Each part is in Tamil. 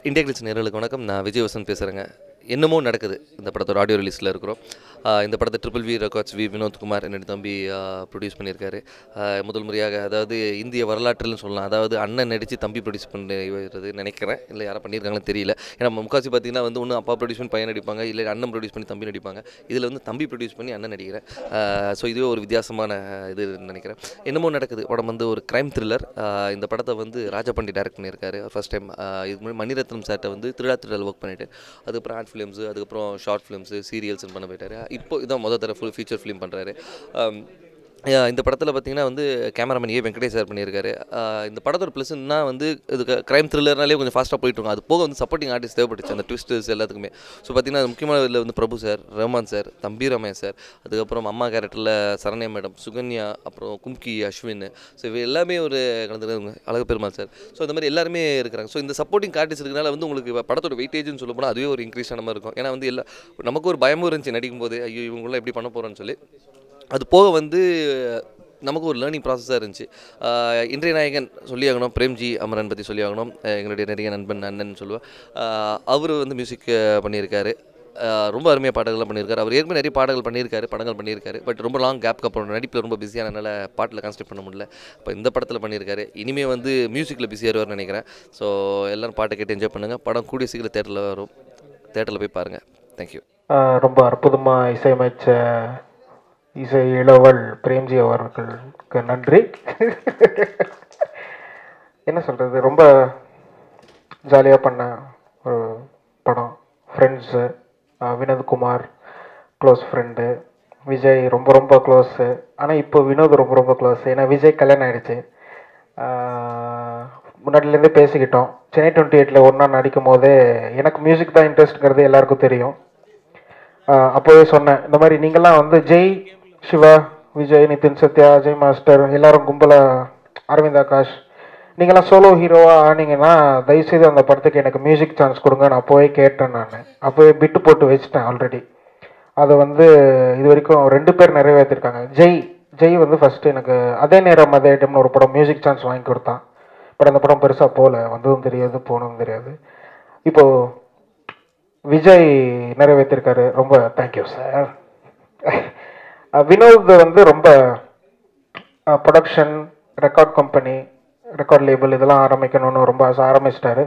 இந்தியா கிளிட்ஸ் நேயர்களுக்கு வணக்கம். நான் விஜய் வசந்த் பேசுகிறேங்க. என்னமோ நடக்குது இந்த படத்தோட ஆடியோ ரிலீஸில் இருக்கிறோம். இந்த படத்தை ட்ரிபிள் வி ரெக்கார்ட்ஸ் வினோத்குமார் என்னோட தம்பி ப்ரொடியூஸ் பண்ணியிருக்காரு. முதல் முறையாக, அதாவது இந்திய வரலாற்றுன்னு சொல்லலாம். அதாவது அண்ணன் நடித்து தம்பி ப்ரொடியூஸ் பண்ணுறது நினைக்கிறேன், இல்லை யாரை பண்ணியிருக்காங்கன்னு தெரியல. ஏன்னா முக்காசி பார்த்தீங்கன்னா ஒன்று அப்பா ப்ரொடியூஸ் பண்ணி பையன் நடிப்பாங்க, இல்லை அண்ணன் ப்ரொடியூஸ் பண்ணி தம்பி நடிப்பாங்க. இதில் தம்பி ப்ரொடியூஸ் பண்ணி அண்ணன் நடிக்கிறேன். ஸோ இதுவே ஒரு வித்தியாசமான இது நினைக்கிறேன். என்னமோ நடக்குது படம் ஒரு க்ரைம் த்ரில்லர். இந்த படத்தை ராஜபாண்டி டைரக்ட் பண்ணியிருக்காரு ஃபர்ஸ்ட் டைம். இதுக்கு முன்னாடி மணிரத்னம் சார்ட்ட திருடாத்திரல் ஒர்க் பண்ணிவிட்டு அதுக்கப்புறம் ஆட் ஃபிலிம்ஸு, அதுக்கப்புறம் ஷார்ட் ஃபிலிம்ஸு, சீரியல்ஸ்னு பண்ண போயிட்டார். இப்போ இதான் முதல் தடவை ஃபுல் ஃபீச்சர் ஃபிலிம் பண்ணுறாரு. இந்த படத்தில் பார்த்தீங்கன்னா கேமராமேன் வெங்கடேஷ் சார் பண்ணியிருக்காரு. இந்த படத்தோட ப்ளஸ்ன்னா இது க்ரைம் த்ரில்லர்னாலே கொஞ்சம் ஃபாஸ்ட்டாக போயிட்டுருக்கும். அது போக சப்போர்ட்டிங் ஆர்டிஸ்ட் தேவைப்பட்டுச்சு அந்த ட்விஸ்டர்ஸ் எல்லாத்துக்குமே. ஸோ பார்த்தீங்கன்னா முக்கியமான இதில் பிரபு சார், ரஹ்மான் சார், தம்பி ரமேஷ் சார், அதுக்கப்புறம் அம்மா கேரக்டரில் சரண்யா மேடம், சுகன்யா, அப்புறம் கும்கி, அஸ்வின். ஸோ இவ எல்லாமே கலந்துருக்காங்க, அழகு பெருமாள் சார். ஸோ இந்த மாதிரி எல்லாருமே இருக்கிறாங்க. ஸோ இந்த சப்போர்ட்டிங் ஆர்டிஸ்ட் இருக்கிறனால உங்களுக்கு படத்தோட வெயிட்டேஜ்னு சொல்ல போனால் அதுவே ஒரு இன்க்ரீஸ் ஆன மாதிரி இருக்கும். ஏன்னா நமக்கு ஒரு பயமும் இருந்துச்சு நடிக்கும்போது, ஐயோ இவங்களாம் எப்படி பண்ண போகிறோன்னு சொல்லி. அது போக நமக்கு ஒரு லேர்னிங் ப்ராசஸாக இருந்துச்சு. இன்றைய நாயகன் சொல்லியாகணும், பிரேம்ஜி அமரன் பற்றி சொல்லியாகணும். எங்களுடைய நிறைய நண்பன் அண்ணன் சொல்லுவேன். அவர் மியூசிக் பண்ணியிருக்காரு. ரொம்ப அருமையாக பாடல்கள்லாம் பண்ணியிருக்காரு. அவர் ஏற்கனவே நிறைய பாடல்கள் பண்ணியிருக்காரு, படங்கள் பண்ணியிருக்காரு. பட் ரொம்ப லாங் கேப்க்கு அப்புறம் நடிப்பில் ரொம்ப பிஸியானனால பாட்டில் கான்சன்ட்ரேட் பண்ண முடியல. இப்போ இந்த படத்தில் பண்ணியிருக்காரு. இனிமேல் மியூசிக்கில் பிஸியாகிடுவார்னு நினைக்கிறேன். ஸோ எல்லோரும் பாட்டை கேட்டு என்ஜாய் பண்ணுங்கள். படம் கூடிய சீக்கிரம் தேட்டரில் வரும். தேட்டரில் போய் பாருங்கள். தேங்க்யூ. ரொம்ப அற்புதமாக இசையமைச்ச இசை இளவல் பிரேம்ஜி அவர்களுக்கு நன்றி. என்ன சொல்கிறது, ரொம்ப ஜாலியாக பண்ண ஒரு படம். Friends, Vinothkumar close friend, Vijay ரொம்ப ரொம்ப க்ளோஸு. ஆனால் இப்போ வினோத் ரொம்ப ரொம்ப க்ளோஸு. ஏன்னா விஜய் கல்யாணம் ஆகிடுச்சு. முன்னாடிலேருந்தே பேசிக்கிட்டோம். சென்னை 28 ஒன்றா நடிக்கும் போதே எனக்கு மியூசிக் தான் இன்ட்ரெஸ்ட்ங்கிறது எல்லாருக்கும் தெரியும். அப்போவே சொன்னேன், இந்த மாதிரி நீங்கள்லாம் ஜெய், சிவா, விஜய், நிதின், சத்யா, அஜய் மாஸ்டர் எல்லாரும் கும்பலாக, அரவிந்த் ஆகாஷ், நீங்களாம் சோலோ ஹீரோவாக ஆனீங்கன்னா தயவுசெய்து அந்த படத்துக்கு எனக்கு மியூசிக் சான்ஸ் கொடுங்க. நான் அப்போவே கேட்டேன். நான் அப்போவே பிட்டு போட்டு வச்சுட்டேன் ஆல்ரெடி. அதை இது வரைக்கும் 2 பேர் நிறைவேற்றிருக்காங்க. ஜெய் ஃபஸ்ட்டு எனக்கு அதே நேரம் அதே டைம்னு ஒரு படம் மியூசிக் சான்ஸ் வாங்கி கொடுத்தான். பட் அந்த படம் பெருசாக போகல, வந்ததும் தெரியாது போனதும் தெரியாது. இப்போது விஜய் நிறைவேற்றிருக்காரு. ரொம்ப தேங்க்யூ சார். வினோத் ரொம்ப production, record company, record label இதெல்லாம் ஆரம்பிக்கணும்னு ரொம்ப ஆரம்பிச்சிட்டாரு.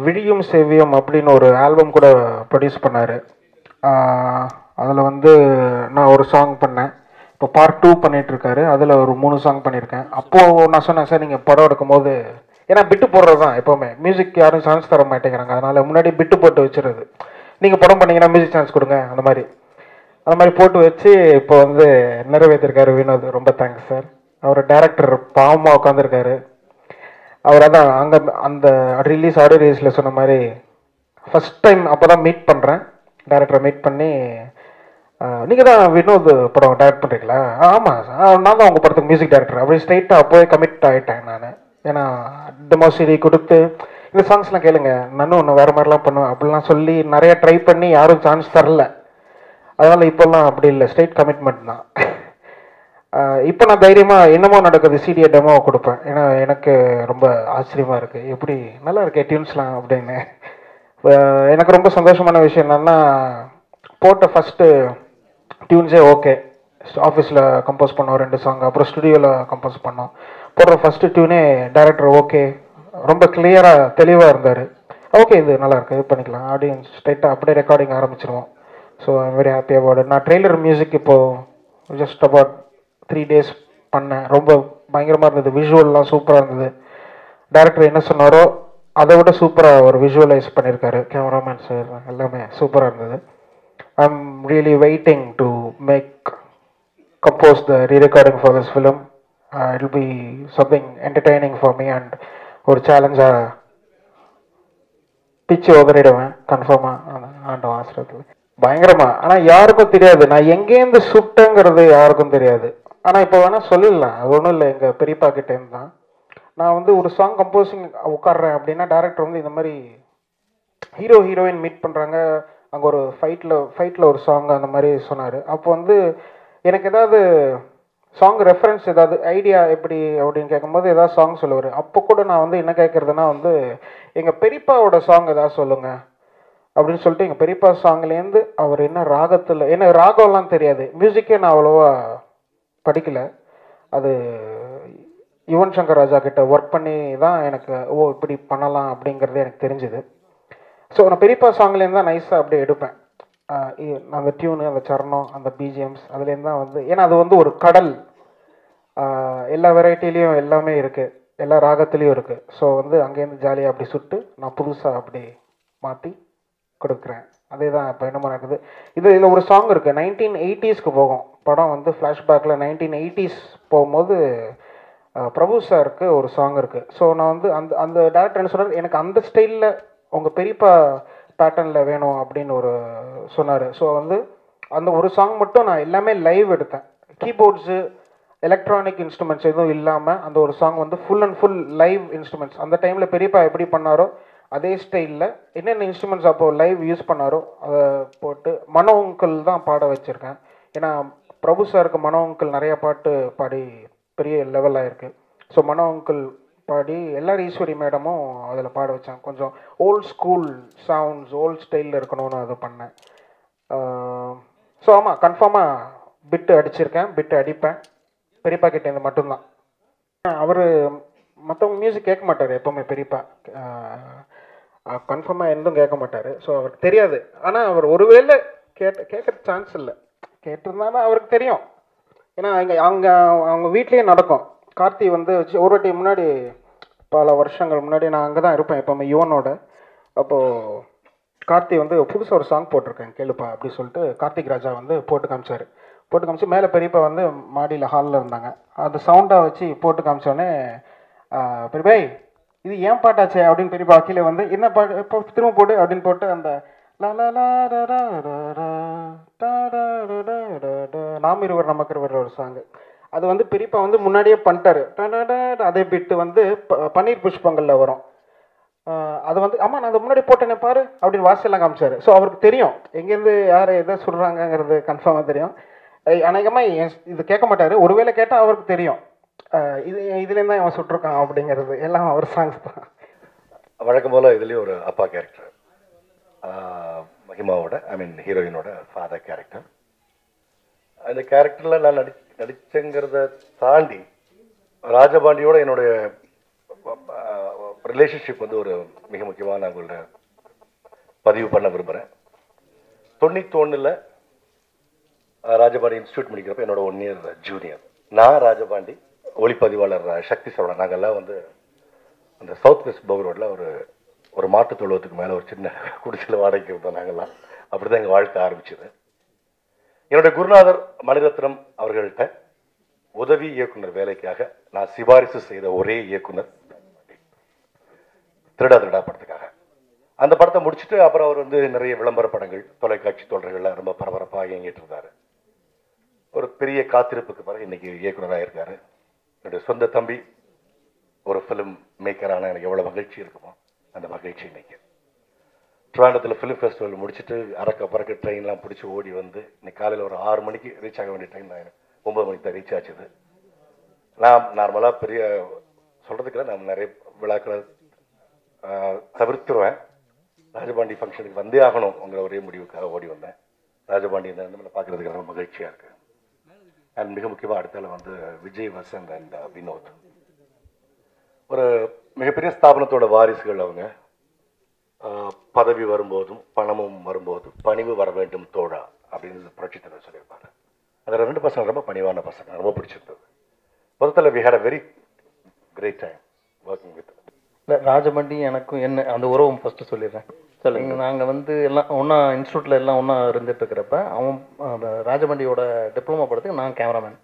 விழியும் செவ்வியும் அப்படின்னு ஒரு ஆல்பம் கூட ப்ரொடியூஸ் பண்ணார். அதில் நான் ஒரு சாங் பண்ணேன். இப்போ பார்ட் 2 பண்ணிகிட்ருக்காரு. அதில் ஒரு 3 சாங் பண்ணியிருக்கேன். அப்போது நான் சொன்னேன், சார் நீங்கள் படம் எடுக்கும்போது, ஏன்னா பிட்டு போடுறது தான் எப்போவுமே, மியூசிக் யாரும் சான்ஸ் தர மாட்டேங்கிறாங்க, அதனால் முன்னாடி பிட்டு போட்டு வச்சுருது. நீங்கள் படம் பண்ணிங்கன்னா மியூசிக் சான்ஸ் கொடுங்க, அந்த மாதிரி போட்டு வச்சு இப்போ நிறைவேற்றிருக்காரு வினோத். ரொம்ப தேங்க்ஸ் சார். அவர் டைரக்டர் பாவமாக உட்காந்துருக்காரு. அவர் அதான் அங்கே அந்த ரிலீஸ் ஆடியோ ரிலீஸில் சொன்ன மாதிரி ஃபஸ்ட் டைம் அப்போ தான் மீட் பண்ணுறேன். டைரக்டரை மீட் பண்ணி, நீங்கள் தான் வினோத் படம் டைரக்ட் பண்ணுறீங்களா? ஆமாம் சார், நான் தான் உங்கள் படத்துக்கு மியூசிக் டைரக்டர். அப்படி ஸ்ட்ரைட்டாக அப்போவே கமிட் ஆகிட்டேன் நான். ஏன்னா டெமோ சிடி கொடுத்து இந்த சாங்ஸ்லாம் கேளுங்க, நானும் ஒன்று வேறு மாதிரிலாம் பண்ணுவேன் அப்படிலாம் சொல்லி நிறைய ட்ரை பண்ணி யாரும் சான்ஸ் தரல. அதனால் இப்போல்லாம் அப்படி இல்லை, ஸ்ட்ரைட் கமிட்மெண்ட் தான். இப்போ நான் தைரியமாக என்னமோ நடக்குது சிடியை டெமோ கொடுப்பேன். ஏன்னா எனக்கு ரொம்ப ஆச்சரியமாக இருக்குது, எப்படி நல்லா இருக்கே டியூன்ஸ்லாம் அப்படின்னு. எனக்கு ரொம்ப சந்தோஷமான விஷயம் என்னென்னா, போட்ட ஃபஸ்ட்டு டியூன்ஸே ஓகே. ஆஃபீஸில் கம்போஸ் பண்ணோம் 2 சாங், அப்புறம் ஸ்டுடியோவில் கம்போஸ் பண்ணோம். போடுற ஃபஸ்ட்டு டியூனே டைரக்டர் ஓகே, ரொம்ப கிளியராக தெளிவாக இருந்தார். ஓகே இது நல்லாயிருக்கு, இது பண்ணிக்கலாம் ஆடியன்ஸ் ஸ்ட்ரைட்டாக அப்படியே ரெக்கார்டிங் ஆரம்பிச்சிருவோம். So I'm very happy about it. நான் ட்ரெய்லர் மியூசிக் இப்போது ஜஸ்ட் அபவுட் 3 days பண்ணேன். ரொம்ப பயங்கரமாக இருந்தது. விஷுவல்லாம் சூப்பராக இருந்தது. டைரக்டர் என்ன சொன்னாரோ அதை விட சூப்பராக ஒரு விஷுவலைஸ் பண்ணியிருக்காரு. கேமராமேன் சார் எல்லாமே சூப்பராக இருந்தது. I'm really waiting to compose the re-recording for this film. It will be something entertaining for me and ஒரு சேலஞ்சாக பிச்சு உதறிடுவேன் கன்ஃபார்மாக ஆண்ட ஆசிரியத்தில் பயங்கரமாக. ஆனால் யாருக்கும் தெரியாது நான் எங்கேருந்து சுட்டேங்கிறது, யாருக்கும் தெரியாது. ஆனால் இப்போ வேணால் சொல்லிடலாம், அது ஒன்றும் இல்லை, எங்கள் பெரியப்பா கிட்டேருந்து தான். நான் ஒரு சாங் கம்போசிங் உட்காடுறேன் அப்படின்னா டேரக்டர் இந்த மாதிரி ஹீரோ ஹீரோயின் மீட் பண்ணுறாங்க, அங்கே ஒரு ஃபைட்டில் ஒரு சாங் அந்த மாதிரி சொன்னார். அப்போ எனக்கு ஏதாவது சாங் ரெஃபரன்ஸ் ஏதாவது ஐடியா எப்படி அப்படின்னு கேட்கும்போது ஏதாவது சாங் சொல்லுவார். அப்போ கூட நான் வந்து என்ன கேட்குறதுனா வந்து எங்கள் பெரியப்பாவோட சாங் ஏதாவது சொல்லுங்கள் அப்படின்னு சொல்லிட்டு எங்கள் பெரியப்பா சாங்லேருந்து அவர் என்ன ராகத்தில், என்ன ராகம்லாம் தெரியாது, மியூசிக்கே நான் அவ்வளோவா படிக்கலை. அது யுவன் சங்கர் ராஜா கிட்ட ஒர்க் பண்ணி தான் எனக்கு இப்படி பண்ணலாம் அப்படிங்கிறது எனக்கு தெரிஞ்சுது. ஸோ நான் பெரியப்பா சாங்லேருந்து தான் நைஸாக அப்படியே எடுப்பேன். அந்த டியூனு, அந்த சரணம், அந்த பிஜிஎம்ஸ் அதுலேருந்து தான் வந்து, ஏன்னா அது வந்து ஒரு கடல், எல்லா வெரைட்டிலையும் எல்லாமே இருக்குது, எல்லா ராகத்துலேயும் இருக்குது. ஸோ வந்து அங்கேருந்து ஜாலியாக அப்படி சுட்டு நான் புதுசாக அப்படி மாற்றி கொடுக்குறேன். அதே தான் இப்போ என்னமோ நடக்குது. இதில் ஒரு சாங் இருக்குது, 1980s போகும் படம் வந்து, ஃப்ளாஷ்பேக்கில் 1980s போகும்போது பிரபு சாருக்கு ஒரு சாங் இருக்குது. ஸோ நான் வந்து அந்த அந்த டேரக்டர் என்ன சொன்னார், எனக்கு அந்த ஸ்டைலில் உங்கள் பெரியப்பா பேட்டர்னில் வேணும் அப்படின்னு ஒரு சொன்னார். ஸோ வந்து அந்த ஒரு சாங் மட்டும் நான் எல்லாமே லைவ் எடுத்தேன், கீபோர்ட்ஸு எலக்ட்ரானிக் இன்ஸ்ட்ருமெண்ட்ஸ் எதுவும் இல்லாமல் அந்த ஒரு சாங் வந்து full and full live instruments. அந்த டைமில் பெரியப்பா எப்படி பண்ணாரோ அதே ஸ்டைலில் என்னென்ன இன்ஸ்ட்ருமெண்ட்ஸ் அப்போது லைவ் யூஸ் பண்ணாரோ அதை போட்டு மனோங்கல் தான் பாட வச்சுருக்கேன். ஏன்னா பிரபு சாருக்கு மனோங்கல் நிறைய பாட்டு பாடி பெரிய லெவலாக இருக்குது. ஸோ மனோங்கல் பாடி எல்லாரும் ஈஸ்வரி மேடமும் அதில் பாட வச்சேன். கொஞ்சம் ஓல்ட் ஸ்கூல் சவுண்ட்ஸ், ஓல்ட் ஸ்டைலில் இருக்கணும்னு அதை பண்ணேன். ஸோ ஆமாம், கன்ஃபார்மாக பிட்டு அடிச்சிருக்கேன், பிட்டு அடிப்பேன். பெரியப்பா கிட்டேருந்து மட்டும்தான். அவர் மற்றவங்க மியூசிக் கேட்க மாட்டார் எப்போவுமே, பெரியப்பா கன்ஃபார்மாக எதுவும் கேட்க மாட்டார். ஸோ அவருக்கு தெரியாது. ஆனால் அவர் ஒருவேளை கேட்குற சான்ஸ் இல்லை, கேட்டிருந்தாலும் அவருக்கு தெரியும். ஏன்னா அங்கே அவங்க வீட்லேயே நடக்கும். கார்த்தி வந்து ஒரு வாட்டி முன்னாடி, பல வருஷங்கள் முன்னாடி நான் அங்கே தான் இருப்பேன் எப்போவுமே யுவனோட. அப்போது கார்த்தி வந்து புதுசாக ஒரு சாங் போட்டிருக்கேன் கேளுப்பா அப்படி சொல்லிட்டு கார்த்திக் ராஜா வந்து போட்டு காமிச்சார். போட்டு காமிச்சு மேலே பெரியப்பா வந்து மாடியில் ஹாலில் இருந்தாங்க. அது சவுண்டாக வச்சு போட்டு காமிச்சோடனே, பெரியபாய் இது ஏன் பாட்டாச்சே அப்படின்னு பெரியப்பா கீழே வந்து என்ன பாட்டு இப்போ திரும்ப போட்டு அப்படின்னு போட்டு அந்த நாம் இருவர் நமக்கு இருவர் ஒரு சாங்கு, அது வந்து பெரியப்பா வந்து முன்னாடியே பண்ணிட்டாரு. அதே பிட்டு வந்து பன்னீர் புஷ்பங்களில் வரும். அது வந்து ஆமாம் நான் அதை முன்னாடி போட்டேனே பாரு அப்படின்னு வாசலாம் காமிச்சாரு. ஸோ அவருக்கு தெரியும் எங்கேருந்து யார் எதை சொல்கிறாங்கங்கிறது கன்ஃபார்மாக தெரியும். அநேகமாக இது கேட்க மாட்டார், ஒருவேளை கேட்டால் அவருக்கு தெரியும் இதுலேருந்து தான் அவன் சுட்டிருக்கான் அப்படிங்கிறது. எல்லாம் அவர் சாங்ஸ் தான். வழக்கம் போல் இதுலேயும் ஒரு அப்பா கேரக்டர், மஹிமாவோட ஹீரோயினோட ஃபாதர் கேரக்டர். அந்த கேரக்டரில் நான் நடிச்சங்கிறத தாண்டி ராஜபாண்டியோட என்னுடைய ரிலேஷன்ஷிப் வந்து ஒரு மிக முக்கியமான நான் உங்கள்ட்ட பதிவு பண்ண விரும்புகிறேன். 91 ராஜபாண்டி இன்ஸ்டியூட் முடிக்கிறப்ப என்னோட 1 இயர் ஜூனியர் நான், ராஜபாண்டி, ஒளிப்பதிவாளர் சக்தி சரவணன், நாங்கள்லாம் வந்து அந்த சவுத் வெஸ்ட் பவுர் ரோட்டில் ஒரு மாட்டுத் தொழுவத்துக்கு மேலே ஒரு சின்ன குடிசையில் வாடகைக்கு இருந்தோம் நாங்கள்லாம். அப்படி தான் எங்கள் வாழ்க்கை ஆரம்பிச்சது. என்னுடைய குருநாதர் மணிரத்னம் அவர்கள்ட்ட உதவி இயக்குனர் வேலைக்காக நான் சிபாரிசு செய்த ஒரே இயக்குனர் திருடா திருடா படத்துக்காக. அந்த படத்தை முடிச்சுட்டு அப்புறம் அவர் வந்து நிறைய விளம்பர படங்கள், தொலைக்காட்சி தொடர்கள்ல ரொம்ப பரபரப்பாக இயங்கிட்டு இருந்தார். ஒரு பெரிய காத்திருப்புக்கு பிறகு இன்னைக்கு இயக்குனராக இருக்காரு. என்னுடைய சொந்த தம்பி ஒரு ஃபிலிம் மேக்கரான எனக்கு எவ்வளோ மகிழ்ச்சி இருக்குமோ அந்த மகிழ்ச்சி இன்னைக்கு. ட்ரிவாண்டத்தில் ஃபிலிம் ஃபெஸ்டிவல் முடிச்சுட்டு அறக்க பறக்க ட்ரெயின்லாம் பிடிச்சி ஓடி வந்து இன்னைக்கு காலையில் ஒரு 6 மணிக்கு ரீச் ஆக வேண்டிய ட்ரெயின் தான் 9 மணிக்கு தான் ரீச் ஆச்சுது. நான் நார்மலாக பெரிய சொல்கிறதுக்குள்ள நான் நிறைய விழாக்களை தவிர்த்துருவேன். ராஜபாண்டி ஃபங்க்ஷனுக்கு வந்தே ஆகணுங்கிற ஒரே முடிவுக்காக ஓடி வந்தேன். ராஜபாண்டி இந்த நிலைமையில பார்க்குறதுக்கு ரொம்ப மகிழ்ச்சியாக இருக்குது. அண்ட் மிக முக்கியமாக அடுத்தால வந்து விஜய், வசந்த் அண்ட் வினோத், ஒரு மிகப்பெரிய ஸ்தாபனத்தோட வாரிசுகள். அவங்க பதவி வரும்போதும் பணமும் வரும்போதும் பணிவு வர வேண்டும் தோழா அப்படின்னு புரட்சி தலைவர் சொல்லியிருப்பாங்க. அதில் 2 பசங்க ரொம்ப பணிவான பசங்க, ரொம்ப பிடிச்சிருந்தது. மொத்தத்தில் we had a very great time working with. இல்லை, ராஜபாண்டி எனக்கும் என்ன அந்த உறவு ஃபஸ்ட்டு சொல்லிடுறேன். சொல்லுங்க. நாங்கள் வந்து எல்லாம் ஒன்றா இன்ஸ்டியூட்டில் எல்லாம் ஒன்றா இருந்துட்டு இருக்கிறப்ப அவன் ராஜபாண்டியோட டிப்ளமோ படத்துக்கு நான் கேமராமேன்.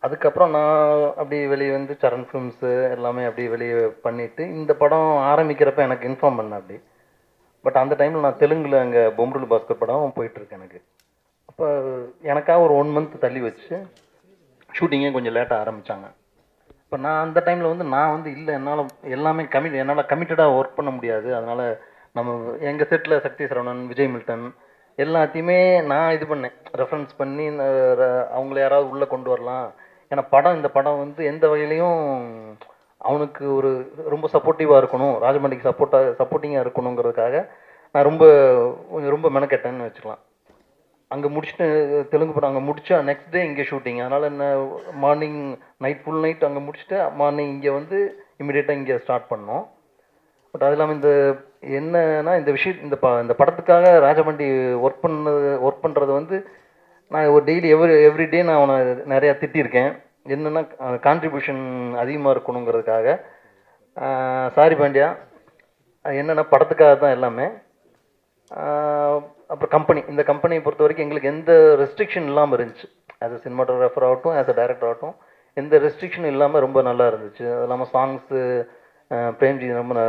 அதுக்கப்புறம் நான் அப்படி வெளியே வந்து சரண் ஃபிலிம்ஸு எல்லாமே அப்படி வெளியே பண்ணிவிட்டு இந்த படம் ஆரம்பிக்கிறப்ப எனக்கு இன்ஃபார்ம் பண்ணேன் அப்படி. பட் அந்த டைமில் நான் தெலுங்கில் அங்கே பொம்ருல் பாஸ்கர் படம் போயிட்டுருக்கேன் எனக்கு. அப்போ எனக்காக ஒரு 1 மந்த் தள்ளி வச்சு ஷூட்டிங்கே கொஞ்சம் லேட்டாக ஆரம்பித்தாங்க. இப்போ நான் அந்த டைமில் வந்து நான் வந்து இல்லை, என்னால் எல்லாமே என்னால் கமிட்டடாக ஒர்க் பண்ண முடியாது. அதனால் நம்ம எங்கள் செட்டில் சக்தி சரவணன், விஜய் மில்டன் எல்லாத்தையுமே நான் இது பண்ணேன், ரெஃபரன்ஸ் பண்ணி அவங்கள யாராவது உள்ளே கொண்டு வரலாம். ஏன்னா இந்த படம் வந்து எந்த வகையிலையும் அவனுக்கு ஒரு ரொம்ப சப்போர்ட்டிவாக இருக்கணும், ராஜமண்டிக்கு சப்போர்ட்டிங்காக இருக்கணுங்கிறதுக்காக நான் ரொம்ப மெனக்கெட்டேன்னு வச்சுக்கலாம். அங்கே முடிச்சுட்டு தெலுங்கு படம் அங்கே முடிச்சா நெக்ஸ்ட் டே இங்கே ஷூட்டிங். அதனால் என்ன மார்னிங் ஃபுல் நைட் அங்கே முடிச்சுட்டு மார்னிங் இங்கே வந்து இமிடியேட்டாக இங்கே ஸ்டார்ட் பண்ணோம். பட் அது இல்லாமல் என்னன்னா இந்த விஷயம் இந்த படத்துக்காக ராஜமண்டி ஒர்க் பண்ணுறது வந்து நான் ஒரு டெய்லி எவ்ரிடே நான் அவனை நிறையா திட்டியிருக்கேன். என்னென்னா கான்ட்ரிபியூஷன் அதிகமாக இருக்கணுங்கிறதுக்காக. சாரி பாண்டியா, என்னென்னா படத்துக்காக தான் எல்லாமே. அப்புறம் இந்த கம்பெனியை பொறுத்த வரைக்கும் எங்களுக்கு எந்த ரெஸ்ட்ரிக்ஷன் இல்லாமல் இருந்துச்சு. ஆஸ் அ சினிமாட்டோகிராஃபர் ஆகட்டும், ஆஸ் அ டைரக்டர் ஆகட்டும், எந்த ரெஸ்ட்ரிக்ஷனும் இல்லாமல் ரொம்ப நல்லா இருந்துச்சு. அது இல்லாமல் சாங்ஸு பிரேம்ஜி ரொம்ப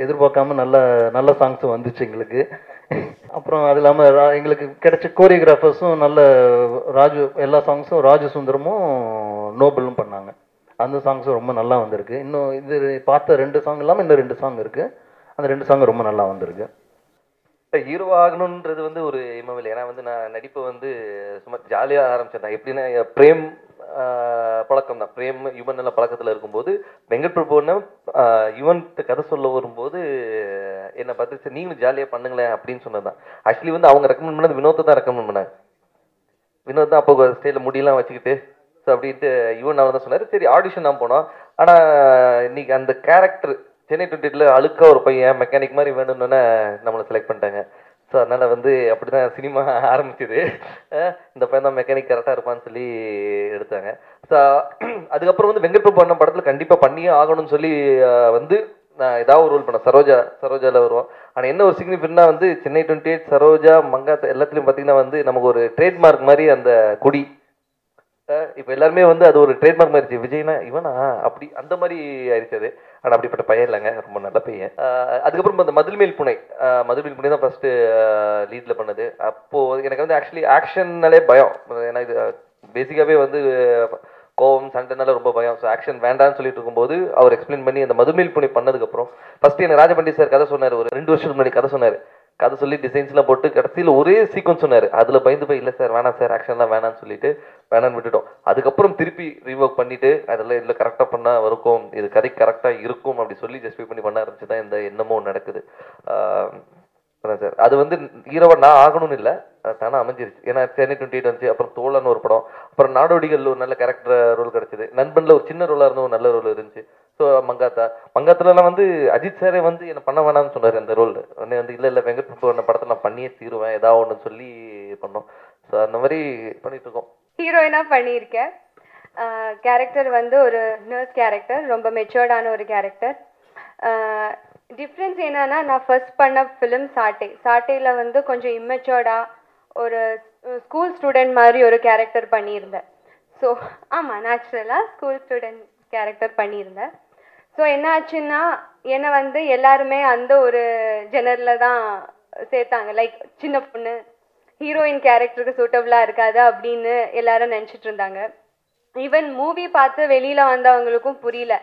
எதிர்பார்க்காம நல்ல சாங்ஸும் வந்துச்சு எங்களுக்கு. அப்புறம் அது இல்லாமல் எங்களுக்கு கிடைச்ச கோரியோகிராஃபர்ஸும் எல்லா சாங்ஸும் ராஜு சுந்தரமும் நோபலும் பண்ணாங்க. அந்த சாங்ஸும் ரொம்ப நல்லா வந்திருக்கு. இன்னும் இது பார்த்த 2 சாங் இல்லாமல் இன்னும் 2 சாங் இருக்குது. அந்த 2 சாங் ரொம்ப நல்லா வந்திருக்கு. ஹீரோ ஆகணுன்றது வந்து ஒரு எண்ணம் இல்லை. ஏன்னா வந்து நான் நடிப்பை வந்து சும்மா ஜாலியாக ஆரம்பிச்சேன். எப்படின்னா பிரேம் பழக்கம் தான். பிரேம் யுவன் எல்லாம் பழக்கத்தில் இருக்கும்போது வெங்கட் பிரபுன்னு யுவன்கிட்ட கதை சொல்ல வரும்போது என்னை பார்த்து சரி நீங்களும் ஜாலியாக பண்ணுங்களேன் அப்படின்னு சொன்னது தான். ஆக்சுவலி வந்து அவங்க ரெக்கமெண்ட் பண்ணது வினோத்தை தான் ரெக்கமெண்ட் பண்ணாங்க. வினோத் தான் அப்போ ஸ்டேஜில் முடியெல்லாம் வச்சுக்கிட்டு ஸோ அப்படின்ட்டு யுவன் அவர் தான் சொன்னார். சரி ஆடிஷன் தான் போனோம். ஆனால் இன்னைக்கு அந்த கேரக்டர் சென்னை 28ல அழுக்கா ஒரு பையன் மெக்கானிக் மாதிரி வேணும்னு நம்மளை செலக்ட் பண்ணிட்டாங்க. ஸோ அதனால் வந்து அப்படி தான் சினிமா ஆரம்பிச்சது. இந்த பையன் தான் மெக்கானிக் கரெக்டாக இருப்பான்னு சொல்லி எடுத்தாங்க. ஸோ அதுக்கப்புறம் வந்து வெங்கட் பிரபு அண்ணன் படத்தில் கண்டிப்பாக பண்ணியே ஆகணும்னு சொல்லி வந்து நான் ஏதாவது ஒரு ரோல் பண்ணேன். சரோஜாவில் வருவோம். ஆனால் என்ன ஒரு சிக்னிஃபிகண்டாக வந்து சென்னை 28, சரோஜா, மங்காத்தா எல்லாத்துலேயும் பார்த்தீங்கன்னா வந்து நமக்கு ஒரு ட்ரேட்மார்க் மாதிரி அந்த கொடி. இப்போ எல்லாருமே வந்து அது ஒரு ட்ரேட்மார்க் மாதிரி இருந்துச்சு. விஜய்னா இவனா அப்படி அந்த மாதிரி ஆயிடுச்சு அது. ஆனால் அப்படிப்பட்ட பையன் இல்லைங்க, ரொம்ப நல்ல பையன். அதுக்கப்புறம் அந்த மதில்மேல் புனை தான் ஃபஸ்ட்டு லீடில் பண்ணது. அப்போது எனக்கு வந்து ஆக்சுவலி ஆக்ஷன்னாலே பயம். ஏன்னா இது பேசிக்காகவே வந்து கோவம் சண்டைனால ரொம்ப பயம். ஸோ ஆக்ஷன் வேண்டான்னு சொல்லிட்டு இருக்கும்போது அவர் எக்ஸ்பிளைன் பண்ணி அந்த மதுமேல் புனை பண்ணதுக்கப்புறம் ஃபஸ்ட்டு எனக்கு ராஜபண்டி சார் கதை சொன்னார். ஒரு 2 வருஷத்துக்கு முன்னாடி கதை சொன்னார். கதை சொல்லி டிசைன்ஸ்லாம் போட்டு கடைசியில் ஒரே சீக்வன்ஸ் சொன்னார். அதில் பயந்து போய் இல்லை சார் வேணாம் சார் ஆக்ஷன்லாம் வேணான்னு சொல்லிட்டு வேணான்னு விட்டுட்டோம். அதுக்கப்புறம் திருப்பி ரீவொர்க் பண்ணிட்டு அதெல்லாம் இதில் கரெக்டாக பண்ணால் இருக்கும், இது கதை கரெக்டாக இருக்கும் அப்படி சொல்லி ஜஸ்டிஃபை பண்ணி பண்ண ஆரம்பிச்சு தான் இந்த எண்ணமும் நடக்குது. அதான் சார். அது வந்து ஹீரோவை நான் ஆகணும்னு இல்லை, தானே அமைஞ்சிருச்சு. ஏன்னா சென்னை 28 வந்துச்சு. அப்புறம் தோழன்னு ஒரு படம், அப்புறம் நாடோடிகள் ஒரு நல்ல கேரக்டர் ரோல் கிடச்சிது. நண்பனில் ஒரு சின்ன ரோலாக இருந்தும் ஒரு நல்ல ரோல் இருந்துச்சு. ஸோ மங்காத்தாலாம் வந்து அஜித் சாரே வந்து என்னை பண்ண வேணாம்னு சொன்னார் அந்த ரோல். உடனே வந்து இல்லை வெங்கட் பிரபு அந்த படத்தை நான் பண்ணியே தீருவேன் ஏதாவது ஒன்று சொல்லி பண்ணோம். ஸோ அந்த மாதிரி பண்ணிட்டு இருக்கோம். ஹீரோயினாக பண்ணியிருக்கேன். கேரக்டர் வந்து ஒரு நர்ஸ் கேரக்டர், ரொம்ப மெச்சோர்டான ஒரு கேரக்டர். டிஃப்ரென்ஸ் என்னன்னா நான் ஃபர்ஸ்ட் பண்ண ஃபிலிம் சாட்டையில் வந்து கொஞ்சம் இம்மெச்சோர்டாக ஒரு ஸ்கூல் ஸ்டூடெண்ட் மாதிரி ஒரு கேரக்டர் பண்ணியிருந்தேன். ஸோ ஆமாம், நேச்சுரலாக ஸ்கூல் ஸ்டூடெண்ட் கேரக்டர் பண்ணியிருந்தேன். ஸோ என்ன ஆச்சுன்னா என்னை வந்து எல்லாருமே அந்த ஒரு ஜெனரில் தான் சேர்த்தாங்க. லைக் சின்ன பொண்ணு ஹீரோயின் கேரக்டருக்கு சூட்டபுளாக இருக்காது அப்படின்னு எல்லாரும் நினச்சிட்டு இருந்தாங்க. ஈவன் மூவி பார்த்து வெளியில் வந்தவங்களுக்கும் புரியல,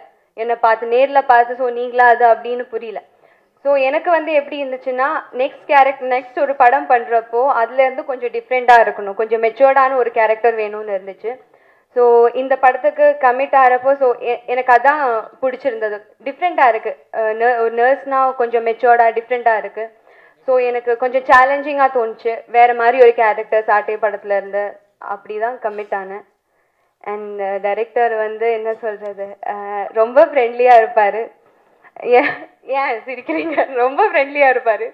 என்னை பார்த்து நேரில் பார்த்து ஸோ நீங்களா அது அப்படின்னு புரியல. ஸோ எனக்கு வந்து எப்படி இருந்துச்சுன்னா நெக்ஸ்ட் ஒரு படம் பண்ணுறப்போ அதுலேருந்து கொஞ்சம் டிஃப்ரெண்ட்டாக இருக்கணும், கொஞ்சம் மெச்சோர்டான ஒரு கேரக்டர் வேணும்னு இருந்துச்சு. ஸோ இந்த படத்துக்கு கமிட் ஆகிறப்போ ஸோ எனக்கு அதான் பிடிச்சிருந்தது. டிஃப்ரெண்ட்டாக இருக்குது, ஒரு நர்ஸ்னால் கொஞ்சம் மெச்சோர்டாக டிஃப்ரெண்ட்டாக இருக்குது. ஸோ எனக்கு கொஞ்சம் சேலஞ்சிங்காக தோணுச்சு, வேறு மாதிரி ஒரு கேரக்டர் சாட்டை படத்தில் இருந்து. அப்படி தான் கமிட் ஆனேன். அண்ட் டைரக்டர் வந்து என்ன சொல்கிறது, ரொம்ப ஃப்ரெண்ட்லியாக இருப்பார். ஏன் சிரிக்கிறீங்க? ரொம்ப ஃப்ரெண்ட்லியாக இருப்பார்.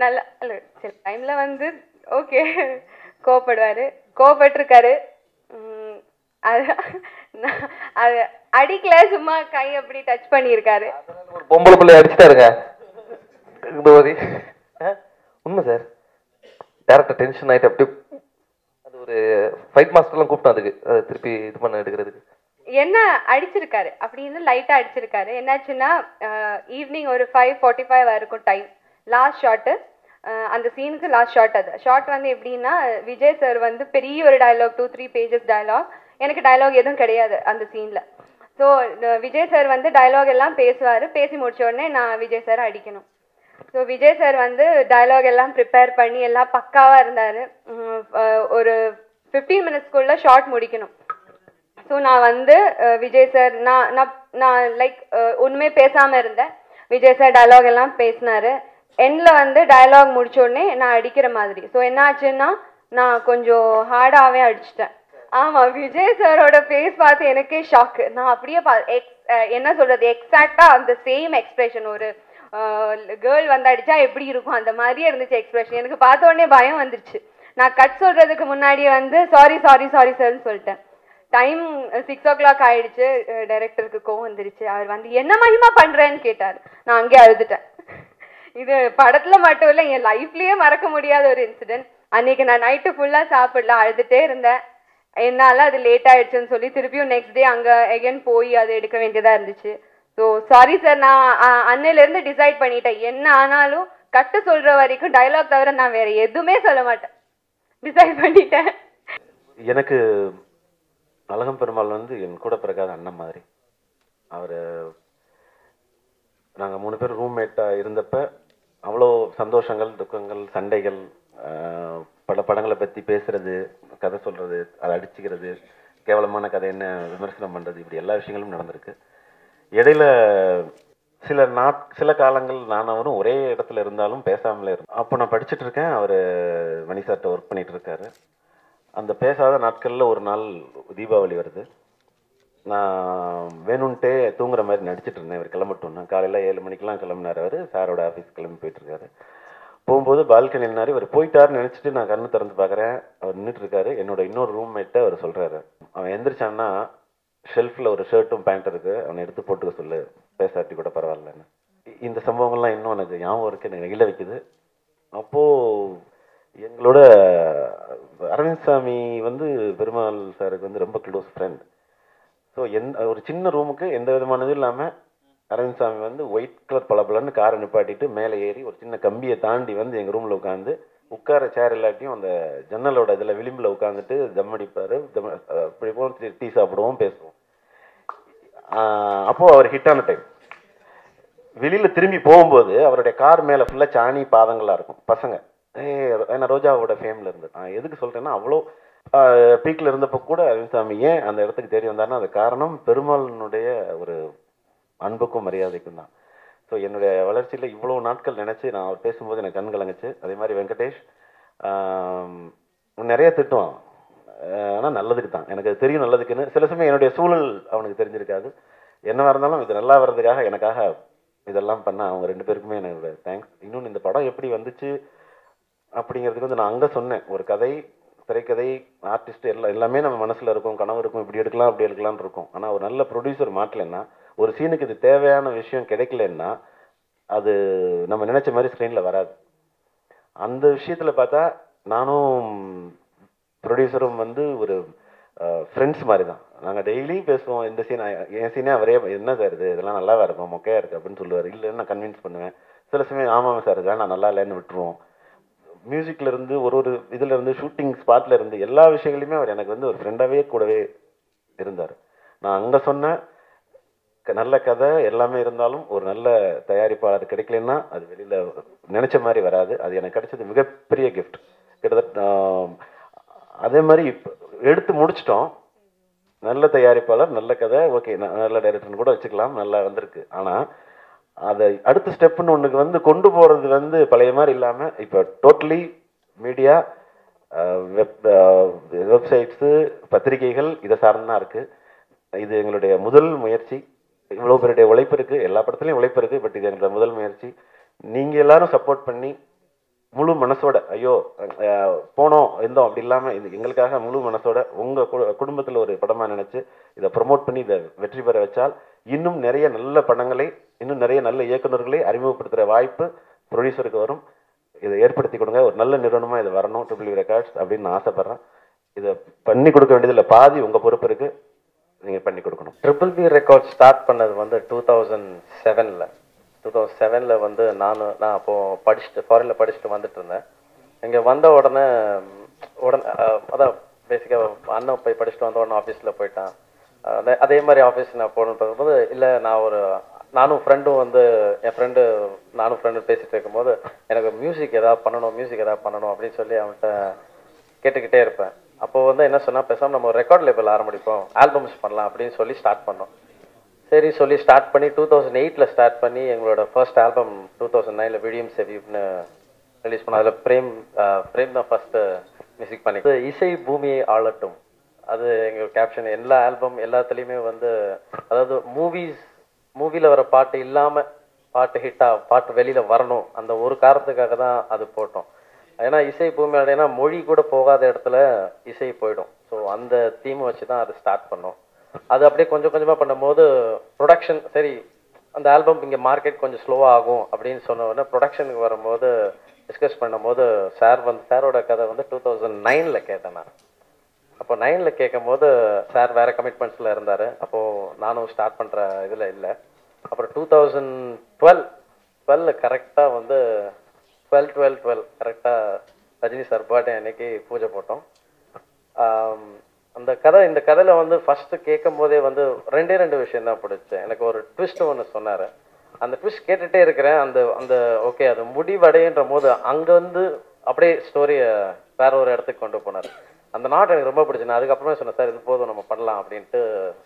நல்லா இல்லை சில டைமில் வந்து ஓகே கோவப்பட்டிருக்காரு. அது அடிக்கல, சும்மா கை அப்படி டச் பண்ணியிருக்காரு. ஒரு பொம்பளை பிள்ளை அடிச்சுட்டாருங்க. உண்மை சார். டேரக்டர் டென்ஷன் ஆகிட்டு அப்படி அது ஒரு ஃபைட் மாஸ்டர்லாம் கூப்பிட்டோம் அதுக்கு திருப்பி இது பண்ண எடுக்கிறதுக்கு. என்ன அடிச்சிருக்காரு அப்படின்னு லைட்டாக அடிச்சிருக்காரு. என்னாச்சுன்னா ஈவினிங் ஒரு 5:45 இருக்கும் டைம். லாஸ்ட் ஷாட்டு, அந்த சீனுக்கு லாஸ்ட் ஷாட். அது ஷாட் வந்து எப்படின்னா விஜய் சார் வந்து பெரிய ஒரு டயலாக், 2-3 பேஜஸ் டயலாக். எனக்கு டயலாக் எதுவும் கிடையாது அந்த சீனில். ஸோ விஜய் சார் வந்து டயலாக் எல்லாம் பேசுவார். பேசி முடிச்ச உடனே நான் விஜய் சார் அடிக்கணும். ஸோ விஜய் சார் வந்து டயலாக் எல்லாம் ப்ரிப்பேர் பண்ணி எல்லாம் பக்காவாக இருந்தார். ஒரு 15 மினிட்ஸ்க்குள்ளே ஷார்ட் முடிக்கணும். ஸோ நான் வந்து விஜய் சார் நான் லைக் ஒன்றுமே பேசாமல் இருந்தேன். விஜய் சார் டயலாக் எல்லாம் பேசினார். எண்டில் வந்து டயலாக் முடிச்ச உடனே நான் அடிக்கிற மாதிரி. ஸோ என்ன ஆச்சுன்னா நான் கொஞ்சம் ஹார்டாகவே அடிச்சிட்டேன். ஆமாம், விஜய் சாரோட ஃபேஸ் பார்த்து எனக்கே ஷாக்கு. நான் அப்படியே என்ன சொல்கிறது, எக்ஸாக்டாக அந்த சேம் எக்ஸ்பிரஷன், ஒரு கேர்ள் வந்து அடித்தா எப்படி இருக்கும் அந்த மாதிரியே இருந்துச்சு எக்ஸ்பிரஷன். எனக்கு பார்த்த உடனே பயம் வந்துருச்சு. நான் கட் சொல்கிறதுக்கு முன்னாடியே வந்து சாரி சார்னு சொல்லிட்டேன். டைம் 6 o'clock ஆயிடுச்சு. டைரக்டருக்கு கோவம் வந்துருச்சு. அவர் வந்து என்ன மகிமா பண்ணுறேன்னு கேட்டார். நான் அங்கே அழுதுட்டேன். இது படத்தில் மட்டும் இல்லை, என் லைஃப்லேயே மறக்க முடியாத ஒரு இன்சிடென்ட். அன்றைக்கி நான் நைட்டு ஃபுல்லாக சாப்பிடல, அழுதுகிட்டே இருந்தேன். என்னால் அது லேட் ஆகிடுச்சுன்னு சொல்லி திருப்பியும் நெக்ஸ்ட் டே அங்கே எகென் போய் அது எடுக்க வேண்டியதாக இருந்துச்சு. ஸோ சாரி சார், நான் அன்னையிலேருந்து டிசைட் பண்ணிட்டேன், என்ன ஆனாலும் கட்டு சொல்கிற வரைக்கும் டைலாக் தவிர நான் வேறு எதுவுமே சொல்ல மாட்டேன். டிசைட் பண்ணிட்டேன். எனக்கு அழகம் பெருமாள் வந்து என் கூட பிறக்காத அண்ணன் மாதிரி. அவர் நாங்கள் 3 பேர் ரூம்மேட்டாக இருந்தப்ப அவ்வளோ சந்தோஷங்கள், துக்கங்கள், சண்டைகள், பல படங்களை பற்றி பேசுறது, கதை சொல்கிறது, அதை அடிச்சுக்கிறது, கேவலமான கதை என்ன விமர்சனம் பண்ணுறது, இப்படி எல்லா விஷயங்களும் நடந்திருக்கு. இடையில சில காலங்கள் நான் அவரும் ஒரே இடத்துல இருந்தாலும் பேசாமலே இருந்தோம். அப்போ நான் படிச்சுட்டு இருக்கேன், அவர் மணி சார்ட்ட ஒர்க் பண்ணிட்டு இருக்காரு. அந்த பேசாத நாட்களில் ஒரு நாள் தீபாவளி வருது. நான் வேணும்ன்ட்டே தூங்குற மாதிரி நடிச்சிட்டு இருந்தேன். அவர் கிளம்பட்டோன்னு காலையில் 7 மணிக்கெலாம் கிளம்பினார். அவர் சாரோட ஆஃபீஸ் கிளம்பி போயிட்டுருக்காரு. போகும்போது பால்கனி நின்னார். இவர் போயிட்டாருன்னு நினச்சிட்டு நான் கண்ணு திறந்து பார்க்குறேன், அவர் நின்றுட்டு இருக்காரு. என்னோட இன்னொரு ரூம்மேட்டை அவர் சொல்கிறாரு, அவன் எந்திரிச்சான்னா ஷெல்ஃபில் ஒரு ஷர்ட்டும் பேண்ட் இருக்குது, அவனை எடுத்து போட்டுக்க சொல்லு, பேசாட்டி கூட பரவாயில்லன்னு. இந்த சம்பவங்கள்லாம் இன்னும் எனக்கு ஞாபகம் இருக்குது, எனக்கு நெகிழ வைக்குது. அப்போது எங்களோட அரவிந்த் சாமி வந்து பெருமாள் சாருக்கு வந்து ரொம்ப க்ளோஸ் ஃப்ரெண்ட். ஸோ ஒரு சின்ன ரூமுக்கு எந்த விதமானதும் இல்லாமல் அரவிந்த் சாமி வந்து ஒயிட் கலர் பளபளன்னு காரை நிப்பாட்டிட்டு மேலே ஏறி ஒரு சின்ன கம்பியை தாண்டி வந்து எங்கள் ரூமில் உட்காந்து உட்கார சேர் இல்லாட்டியும் அந்த ஜன்னலோட இதில் விளிம்பில் உட்காந்துட்டு தம் அடிப்பார். இப்படி போகும், டீ சாப்பிடுவோம், பேசுவோம். அப்போது அவர் ஹிட்டான டைம். வெளியில் திரும்பி போகும்போது அவருடைய கார் மேலே ஃபுல்லாக சாணி பாதங்களாக இருக்கும். பசங்க ஏன்னா ரோஜாவோட ஃபேமில் இருந்து எதுக்கு சொல்கிறேன்னா, அவ்வளோ பீக்கில் இருந்தப்போ கூட அரவிந்த் சாமி ஏன் அந்த இடத்துக்கு தேடி வந்தாருன்னா அது காரணம் பெருமாளினுடைய ஒரு அன்புக்கும் மரியாதைக்கும் தான். ஸோ என்னுடைய வளர்ச்சியில் இவ்வளோ நாட்கள் நினச்சி நான் அவர் பேசும்போது எனக்கு கண் கலங்குச்சு. அதே மாதிரி வெங்கடேஷ் நிறைய திட்டுவான், ஆனால் நல்லதுக்கு தான், எனக்கு அது தெரியும் நல்லதுக்குன்னு. சில சமயம் என்னுடைய சூழல் அவனுக்கு தெரிஞ்சிருக்காது. என்னவாக இருந்தாலும் இது நல்லா வர்றதுக்காக எனக்காக இதெல்லாம் பண்ண அவங்க 2 பேருக்குமே எனக்கு தேங்க்ஸ். இன்னொன்று இந்த படம் எப்படி வந்துச்சு அப்படிங்கிறதுக்கு வந்து நான் அங்கே சொன்னேன், ஒரு கதை, திரைக்கதை, ஆர்டிஸ்ட் எல்லாமே நம்ம மனசில் இருக்கும், கனவு இருக்கும், இப்படி எடுக்கலாம் அப்படி எடுக்கலான்னு இருக்கும். ஆனால் ஒரு நல்ல ப்ரொடியூசர் மாட்டலைன்னா, ஒரு சீனுக்கு இது தேவையான விஷயம் கிடைக்கலன்னா அது நம்ம நினச்ச மாதிரி ஸ்க்ரீனில் வராது. அந்த விஷயத்தில் பார்த்தா நானும் ப்ரொடியூசரும் வந்து ஒரு ஃப்ரெண்ட்ஸ் மாதிரி தான். நாங்கள் டெய்லியும் பேசுவோம். இந்த சீன் என் சீனே அவரே என்ன சார் இது, இதெல்லாம் நல்லாவா இருக்கும், மொக்கையாக இருக்குது அப்படின்னு சொல்லுவார். இல்லைன்னு நான் கன்வின்ஸ் பண்ணுவேன். சில சமயம் ஆமாம் சார் இதெல்லாம் நான் நல்லா இல்லைன்னு விட்டுருவோம். மியூசிக்கில் இருந்து ஒரு இதில் இருந்து ஷூட்டிங் ஸ்பாட்டில் இருந்து எல்லா விஷயங்களையுமே அவர் எனக்கு வந்து ஒரு ஃப்ரெண்டாகவே கூடவே இருந்தார். நான் அங்கே சொன்ன நல்ல கதை எல்லாமே இருந்தாலும் ஒரு நல்ல தயாரிப்பாளர் கிடைக்கலன்னா அது வெளியில் நினச்ச மாதிரி வராது. அது எனக்கு கிடைச்சது மிகப்பெரிய கிஃப்ட். கிட்டத்தட்ட அதே மாதிரி இப்போ எடுத்து முடிச்சிட்டோம். நல்ல தயாரிப்பாளர், நல்ல கதை, ஓகே, நல்ல டைரக்டர்னு கூட வச்சுக்கலாம், நல்லா வந்திருக்கு. ஆனால் அதை அடுத்த ஸ்டெப்புன்னு ஒன்றுக்கு வந்து கொண்டு போகிறது வந்து பழைய மாதிரி இல்லாமல் இப்போ டோட்டலி மீடியா, வெப்சைட்ஸு, பத்திரிகைகள் இதை சார்ந்து தான் இருக்குது. இது எங்களுடைய முதல் முயற்சி. இவ்வளோ பேருடைய உழைப்பு இருக்குது, எல்லா படத்துலையும் உழைப்பு இருக்குது. பட் இது எங்களோட முதல் முயற்சி. நீங்கள் எல்லாரும் சப்போர்ட் பண்ணி முழு மனசோட ஐயோ போனோம் இருந்தோம் அப்படி இல்லாமல் இது எங்களுக்காக முழு மனசோட உங்கள் குடும்பத்தில் ஒரு படமாக நினச்சி இதை ப்ரமோட் பண்ணி இதை வெற்றி பெற வச்சால் இன்னும் நிறைய நல்ல படங்களை, இன்னும் நிறைய நல்ல இயக்குநர்களை அறிமுகப்படுத்துகிற வாய்ப்பு ப்ரொடியூசருக்கு வரும். இதை ஏற்படுத்தி கொடுங்க. ஒரு நல்ல நிறுவனமாக இது வரணும், ட்ரிபிள் வி ரெக்கார்ட்ஸ் அப்படின்னு நான் ஆசைப்பட்றேன். இதை பண்ணி கொடுக்க வேண்டியதில்லை, பாதி உங்கள் பொறுப்பு இருக்குது, நீங்கள் பண்ணி கொடுக்கணும். ட்ரிபிள் வி ரெக்கார்ட் ஸ்டார்ட் பண்ணது வந்து 2007 வந்து நான் அப்போது ஃபாரினில் படிச்சுட்டு வந்துட்டு இருந்தேன். இங்கே வந்த உடனே அதான் பேசிக்காக அண்ணன் போய் படிச்சுட்டு வந்த உடனே ஆஃபீஸில் போயிட்டான். அதே மாதிரி ஆஃபீஸ் நான் போகணுன்றது போது இல்லை, நானும் ஃப்ரெண்டும் வந்து என் ஃப்ரெண்டு நானும் ஃப்ரெண்டும் பேசிகிட்டு இருக்கும்போது எனக்கு மியூசிக் எதாவது பண்ணணும் அப்படின்னு சொல்லி அவன்கிட்ட கேட்டுக்கிட்டே இருப்பேன். அப்போது வந்து என்ன சொன்னால், பேசாமல் நம்ம ஒரு ரெக்கார்ட் லேபிள் ஆரம்பிப்போம், ஆல்பம்ஸ் பண்ணலாம் அப்படின்னு சொல்லி ஸ்டார்ட் பண்ணோம். சரி சொல்லி ஸ்டார்ட் பண்ணி 2008 ஸ்டார்ட் பண்ணி எங்களோட ஃபர்ஸ்ட் ஆல்பம் 2009 விடியும் செவிப்னு ரிலீஸ் பண்ணோம். அதில் பிரேம் தான் ஃபஸ்ட்டு மியூசிக் பண்ணி இசை பூமியை ஆளட்டும், அது எங்கள் கேப்ஷன். எல்லா ஆல்பம் எல்லாத்துலேயுமே வந்து அதாவது மூவியில் வர பாட்டு இல்லாமல் பாட்டு வெளியில் வரணும், அந்த ஒரு காரணத்துக்காக தான் அது போட்டோம். ஏன்னா இசை பூமி அப்படின்னா மொழி கூட போகாத இடத்துல இசை போயிடும். ஸோ அந்த தீமை வச்சு தான் அது ஸ்டார்ட் பண்ணோம். அது அப்படியே கொஞ்சம் கொஞ்சமாக பண்ணும்போது ப்ரொடக்ஷன் சரி, அந்த ஆல்பம் இங்கே மார்க்கெட் கொஞ்சம் ஸ்லோவாக ஆகும் அப்படின்னு சொன்ன உடனே ப்ரொடக்ஷனுக்கு வரும்போது டிஸ்கஸ் பண்ணும்போது சாரோட கதை வந்து 2009 கேட்டேன் நான். அப்போ 9 கேட்கும் போது சார் வேறு கமிட்மெண்ட்ஸில் இருந்தார். அப்போது நானும் ஸ்டார்ட் பண்ணுற இதில் இல்லை. அப்புறம் 2012 கரெக்டாக வந்து 12 கரெக்டாக ரஜினி சார் பர்த்டே அன்னைக்கு பூஜை போட்டோம். இந்த கதையில் வந்து ஃபஸ்ட்டு கேட்கும் போதே வந்து ரெண்டு விஷயம் தான் பிடிச்சேன். எனக்கு ஒரு ட்விஸ்ட் ஒன்று சொன்னார். அந்த ட்விஸ்ட் கேட்டுகிட்டே இருக்கிறேன். அந்த ஓகே அது முடிவடைன்ற போது அங்கே வந்து அப்படியே ஸ்டோரியை வேற ஒரு இடத்துக்கு கொண்டு போனார். அந்த நாட் எனக்கு ரொம்ப பிடிச்சிருந்தேன். அதுக்கப்புறமே சொன்னேன், சார் இது போதும் நம்ம பண்ணலாம் அப்படின்ட்டு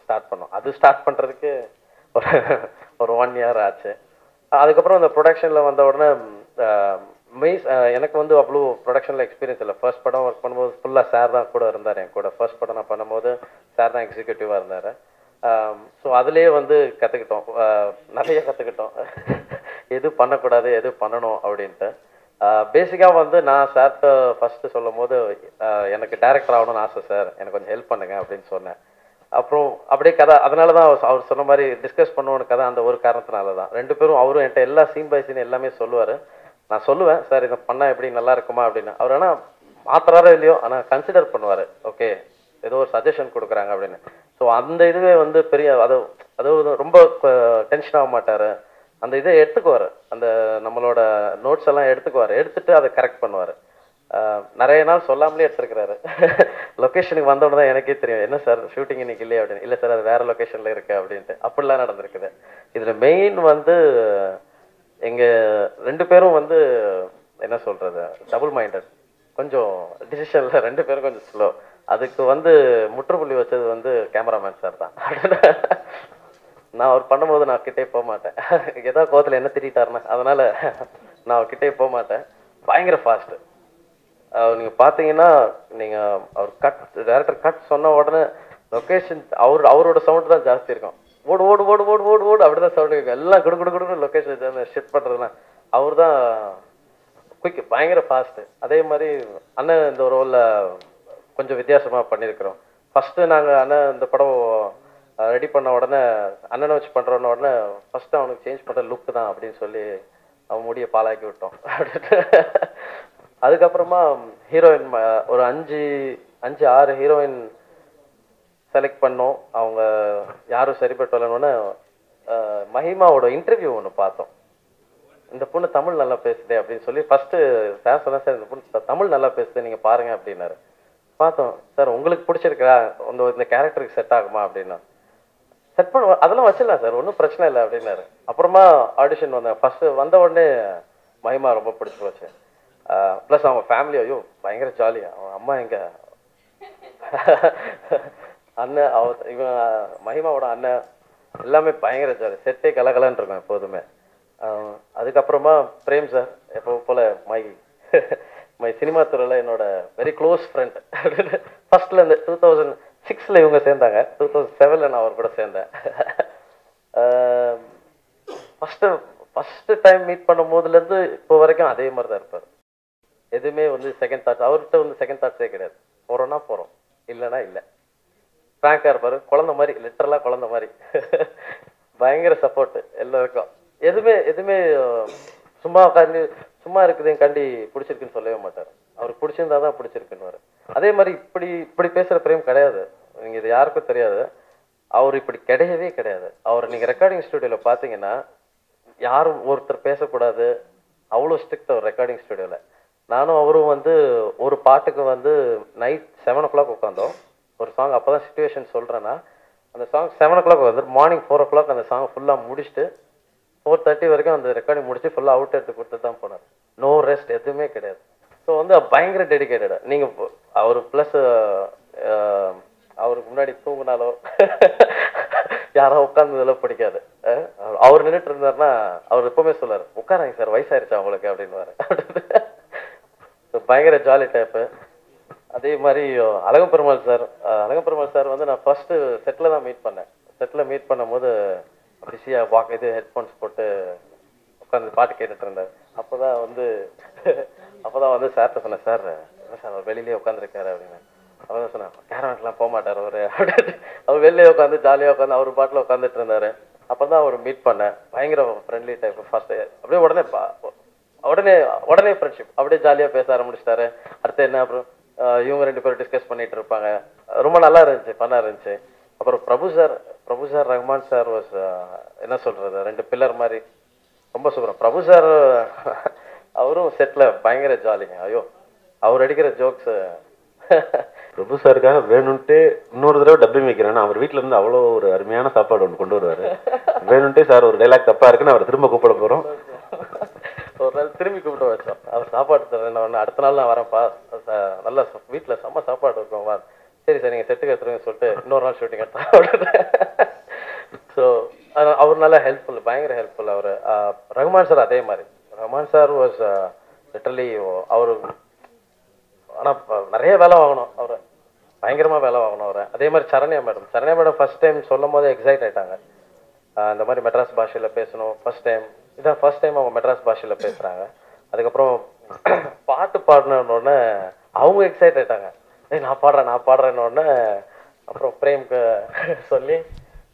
ஸ்டார்ட் பண்ணோம். அது ஸ்டார்ட் பண்ணுறதுக்கு ஒரு 1 இயர் ஆச்சு. அதுக்கப்புறம் அந்த ப்ரொடக்ஷனில் வந்த உடனே எனக்கு வந்து அவ்வளோ ப்ரொடக்ஷனில் எக்ஸ்பீரியன்ஸ் இல்லை. ஃபர்ஸ்ட் படம் ஒர்க் பண்ணும்போது ஃபுல்லாக சார் தான் கூட இருந்தார். என் கூட ஃபர்ஸ்ட் படம் நான் பண்ணும்போது சார் தான் எக்ஸிக்யூட்டிவாக இருந்தார். ஸோ அதுலேயே வந்து கற்றுக்கிட்டோம், நிறைய கற்றுக்கிட்டோம், எது பண்ணக்கூடாது எது பண்ணணும் அப்படின்ட்டு. பேசிக்காக வந்து நான் சார்கிட்ட ஃபஸ்ட்டு சொல்லும் போது எனக்கு டைரக்டர் ஆகணும்னு ஆசை சார், எனக்கு கொஞ்சம் ஹெல்ப் பண்ணுங்க அப்படின்னு சொன்னேன். அப்புறம் அப்படியே கதை அதனால தான் அவர் சொன்ன மாதிரி டிஸ்கஸ் பண்ணுவோன்னு கதை அந்த ஒரு காரணத்தினால தான். 2 பேரும் அவரும் என்கிட்ட எல்லா சீன் பை சீன் எல்லாமே சொல்லுவார். நான் சொல்லுவேன், சார் இதை பண்ணால் எப்படி நல்லா இருக்குமா அப்படின்னு. அவர் ஆனால் மாத்திராரோ இல்லையோ ஆனால் கன்சிடர் பண்ணுவார். ஓகே ஏதோ ஒரு சஜஷன் கொடுக்குறாங்க அப்படின்னு. ஸோ அந்த இதுவே வந்து பெரிய அது ரொம்ப டென்ஷன் ஆக மாட்டார். அந்த இதை எடுத்துக்குவார், அந்த நம்மளோட நோட்ஸ் எல்லாம் எடுத்துட்டு அதை கரெக்ட் பண்ணுவார். நிறைய நாள் சொல்லாமலே எடுத்துருக்கிறாரு. லொக்கேஷனுக்கு வந்தோடனே தான் எனக்கே தெரியும், என்ன சார் ஷூட்டிங் இன்னைக்கு இல்லையா அப்படின்னு. இல்லை சார் அது வேறு லொக்கேஷனில் இருக்கு அப்படின்ட்டு. அப்படிலாம் நடந்திருக்குது. இதில் மெயின் வந்து எங்கள் 2 பேரும் வந்து என்ன சொல்கிறது, டபுள் மைண்டட். கொஞ்சம் டிசிஷனில் 2 பேரும் கொஞ்சம் ஸ்லோ. அதுக்கு வந்து முற்றுப்புள்ளி வச்சது வந்து கேமராமேன் சார் தான். நான் அவர் பண்ணும்போது நான் கிட்டே போக மாட்டேன். ஏதோ கோவத்தில் என்ன திட்டாருன்னா அதனால் நான் அவர் கிட்டே போக மாட்டேன். பயங்கர ஃபாஸ்ட்டு. நீங்கள் பார்த்தீங்கன்னா நீங்கள் அவர் டேரக்டர் கட் சொன்ன உடனே லொக்கேஷன் அவரோட சவுண்டு தான் ஜாஸ்தி இருக்கும். ஓடு ஓடு ஓடு ஓடு ஓடு ஓடு அப்படி தான் சவுண்டு இருக்கும். எல்லாம் குடு லொக்கேஷன் ஷிஃப்ட் பண்ணுறதுலாம் அவர் தான் குயிக், பயங்கர ஃபாஸ்ட்டு. அதே மாதிரி அண்ணன் இந்த ரோலில் கொஞ்சம் வித்தியாசமாக பண்ணியிருக்கிறோம். ஃபஸ்ட்டு நாங்கள் அண்ணன் இந்த படம் ரெடி பண்ண உடனே அண்ணனை வச்சு பண்ணுறோன்ன உடனே ஃபஸ்ட்டு அவனுக்கு சேஞ்ச் பண்ணுற லுக்கு தான் அப்படின்னு சொல்லி அவன் முடியை பாலாக்கி விட்டோம். அதுக்கப்புறமா ஹீரோயின் ஒரு 5-6 ஹீரோயின் செலக்ட் பண்ணோம். அவங்க யாரும் சரிப்பட்டு வரலன்னு மஹிமாவோட இன்டர்வியூ ஒன்று பார்த்தோம். இந்த பொண்ணு தமிழ் நல்லா பேசுதே அப்படின்னு சொல்லி ஃபஸ்ட்டு சார் சொன்னா, சார் இந்த பொண்ணு தமிழ் நல்லா பேசுது நீங்கள் பாருங்கள் அப்படின்னாரு. பார்த்தோம், சார் உங்களுக்கு பிடிச்சிருக்கா, இந்த கேரக்டருக்கு செட் ஆகுமா அப்படின்னா. செட் பண்ண அதெல்லாம் வச்சிடலாம் சார், ஒன்றும் பிரச்சனை இல்லை அப்படின்னாரு. அப்புறமா ஆடிஷன் வந்தேன். ஃபஸ்ட்டு வந்த உடனே மஹிமா ரொம்ப பிடிச்சி போச்சு. ப்ளஸ் அவங்க ஃபேமிலி ஐயோ பயங்கர ஜாலியாக. அவன் அம்மா எங்கே அண்ணன் இவன் மஹிமாவோட அண்ணன் எல்லாமே பயங்கர ஜாலி. செட்டே கலகலன்னு இருக்கும் எப்போதுமே. அதுக்கப்புறமா பிரேம் சார் எப்போ போல் மை சினிமா துறையில் என்னோட வெரி க்ளோஸ் ஃப்ரெண்ட். ஃபஸ்ட்லேருந்து 2006 இவங்க சேர்ந்தாங்க. 2007 நான் அவர் கூட சேர்ந்தேன். ஃபஸ்ட்டு டைம் மீட் பண்ணும் போதுலேருந்து இப்போ வரைக்கும் அதே மாதிரி தான் இருப்பார். எதுவுமே வந்து செகண்ட் தாட்ஸ், அவர்கிட்ட வந்து செகண்ட் தாட்ஸே கிடையாது. போகிறோன்னா போகிறோம், இல்லைன்னா இல்லை. ஃப்ராங்காக இருப்பார், குழந்த மாதிரி, லிட்டரலாக குழந்த மாதிரி. பயங்கர சப்போர்ட்டு எல்லாருக்கும். எதுவுமே சும்மா இருக்குதுங்காண்டி பிடிச்சிருக்குன்னு சொல்லவே மாட்டார். அவருக்கு பிடிச்சிருந்தா தான் பிடிச்சிருக்குன்னு. அதே மாதிரி இப்படி பேசுகிற பிரேம் கிடையாது. நீங்கள் இது யாருக்கும் தெரியாது. அவர் இப்படி கிடையவே கிடையாது. அவர் நீங்கள் ரெக்கார்டிங் ஸ்டுடியோவில் பார்த்தீங்கன்னா யாரும் ஒருத்தர் பேசக்கூடாது, அவ்வளோ ஸ்ட்ரிக்ட் அவர் ரெக்கார்டிங் ஸ்டுடியோவில். நானும் அவரும் வந்து ஒரு பாட்டுக்கு வந்து நைட் 7 o'clock உட்காந்தோம். ஒரு சாங் அப்போ தான் சிச்சுவேஷன் சொல்கிறேன்னா, அந்த சாங் 7 o'clock வந்து மார்னிங் 4 o'clock அந்த சாங் ஃபுல்லாக முடிச்சுட்டு 4:30 வரைக்கும் அந்த ரெக்கார்டிங் முடிச்சு ஃபுல்லாக அவுட் எடுத்து கொடுத்து தான் போனார். நோ ரெஸ்ட் எதுவுமே கிடையாது. ஸோ வந்து பயங்கர டெடிக்கேட்டட். நீங்கள் அவர் ப்ளஸ் அவருக்கு முன்னாடி தூங்கினாலோ யாரோ உட்கார்ந்ததெல்லாம் பிடிக்காது. அவர் நின்றுட்டு இருந்தாருன்னா அவர் எப்பவுமே சொல்லார், உட்காராங்க சார் வயசாயிருச்சா அவங்களுக்கு அப்படின்னுவாரு. பயங்கர ஜாலி டைப்பு. அதே மாதிரி அழகப்பெருமாள் சார் வந்து நான் ஃபர்ஸ்ட் செட்டில் தான் மீட் பண்ணேன். செட்டில் மீட் பண்ணும்போது பிஸியாக ஹெட்ஃபோன்ஸ் போட்டு உட்காந்து பாட்டு கேட்டுட்டு இருந்தார். அப்போதான் வந்து சார்கிட்ட சொன்னேன், சார் அவர் வெளியிலேயே உட்காந்துருக்காரு அப்படின்னு. அவர் தான் சொன்னேன், கேரவன்லாம் போக மாட்டார் அவர் அப்படின்னு. அவர் வெளியே உட்காந்து ஜாலியாக உட்காந்து அவர் பாட்டில் உட்காந்துட்டு இருந்தாரு. அப்போ தான் அவர் மீட் பண்ணேன். பயங்கர ஃப்ரெண்ட்லி டைப். ஃபர்ஸ்ட் அப்படியே உடனே ஃப்ரெண்ட்ஷிப், அப்படியே ஜாலியாக பேச ஆரம்பிச்சிட்டாரு. அடுத்து என்ன, அப்புறம் இவங்க 2 பேரும் டிஸ்கஸ் பண்ணிட்டு இருப்பாங்க. ரொம்ப நல்லா இருந்துச்சு, ஃபன்னாக இருந்துச்சு. அப்புறம் பிரபு சார் ரஹ்மான் சார் வாஸ் என்ன சொல்றது, 2 பில்லர் மாதிரி, ரொம்ப சூப்பர். பிரபு சார் அவரும் செட்டில் பயங்கர ஜாலிங்க. ஐயோ அவர் அடிக்கிற ஜோக்ஸ். பிரபு சாருக்காக வேணும்ட்டே இன்னொரு தடவை டப்பிங் வைக்கிறேன்னா அவர் வீட்டில இருந்து அவ்வளோ ஒரு அருமையான சாப்பாடு ஒன்று கொண்டு வருவாரு. வேணும்ட்டே சார் ஒரு டைலாக் தப்பா இருக்குன்னு அவர் திரும்ப கூப்பிட போறோம். ஒரு நாள் திரும்பி கூப்பிட்டு வச்சோம். அவர் சாப்பாடு தரேன், அடுத்த நாள் நான் வரேன்ப்பா, நல்லா வீட்டில் செம்ம சாப்பாடு இருக்கும், வா. சரி சார் நீங்கள் செட்டுக்கு எடுத்துருங்க சொல்லிட்டு இன்னொரு நாள் ஷூட்டிங் எடுத்தேன். ஸோ அவர் நல்லா ஹெல்ப்ஃபுல், பயங்கர ஹெல்ப்ஃபுல் அவர். ரகுமான் சார் அதே மாதிரி. ரகுமான் சார் வாஸ் லிட்டரலி அவரு, ஆனால் நிறைய வேலை வாங்கணும் அவரை, பயங்கரமாக வேலை வாங்கணும் அவரை. அதே மாதிரி சரண்யா மேடம் ஃபர்ஸ்ட் டைம் சொல்லும் போது எக்ஸைட் ஆகிட்டாங்க. இந்த மாதிரி மெட்ராஸ் பாஷையில் பேசணும் ஃபர்ஸ்ட் டைம் அவங்க மெட்ராஸ் பாஷையில் பேசுகிறாங்க. அதுக்கப்புறம் பாட்டு பாடினோடனே அவங்க எக்ஸைட் ஆகிட்டாங்க. நான் பாடுறேன்னொடனே அப்புறம் பிரேம்க்கு சொல்லி,